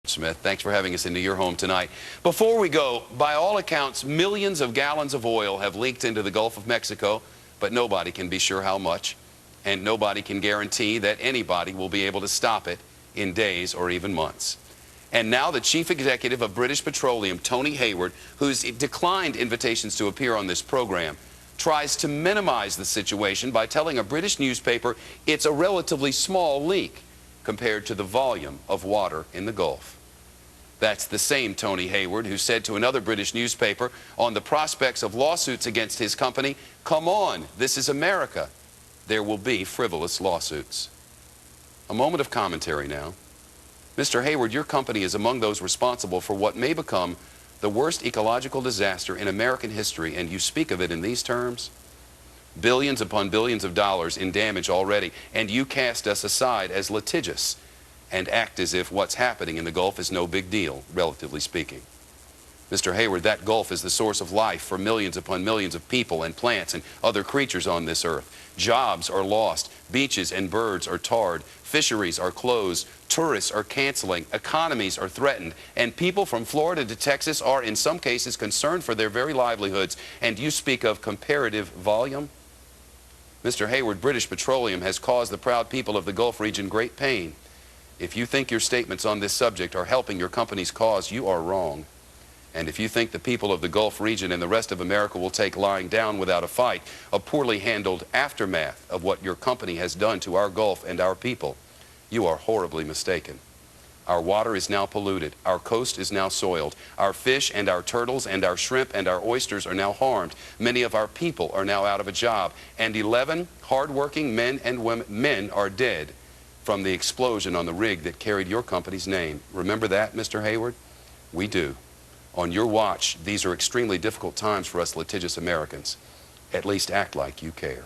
Smith, thanks for having us into your home tonight. Before we go, by all accounts, millions of gallons of oil have leaked into the Gulf of Mexico, but nobody can be sure how much, and nobody can guarantee that anybody will be able to stop it in days or even months. And now the chief executive of British Petroleum, Tony Hayward, who's declined invitations to appear on this program, tries to minimize the situation by telling a British newspaper it's a relatively small leak compared to the volume of water in the Gulf. That's the same Tony Hayward who said to another British newspaper on the prospects of lawsuits against his company, "Come on, this is America. There will be frivolous lawsuits." A moment of commentary now. Mr. Hayward, your company is among those responsible for what may become the worst ecological disaster in American history, and you speak of it in these terms? Billions upon billions of dollars in damage already, and you cast us aside as litigious and act as if what's happening in the Gulf is no big deal, relatively speaking. Mr. Hayward, that Gulf is the source of life for millions upon millions of people and plants and other creatures on this earth. Jobs are lost, beaches and birds are tarred, fisheries are closed, tourists are canceling, economies are threatened, and people from Florida to Texas are in some cases concerned for their very livelihoods, and you speak of comparative volume? Mr. Hayward, British Petroleum has caused the proud people of the Gulf region great pain. If you think your statements on this subject are helping your company's cause, you are wrong. And if you think the people of the Gulf region and the rest of America will take lying down without a fight, a poorly handled aftermath of what your company has done to our Gulf and our people, you are horribly mistaken. Our water is now polluted. Our coast is now soiled. Our fish and our turtles and our shrimp and our oysters are now harmed. Many of our people are now out of a job. And 11 hardworking men and women are dead from the explosion on the rig that carried your company's name. Remember that, Mr. Hayward? We do. On your watch, these are extremely difficult times for us litigious Americans. At least act like you care.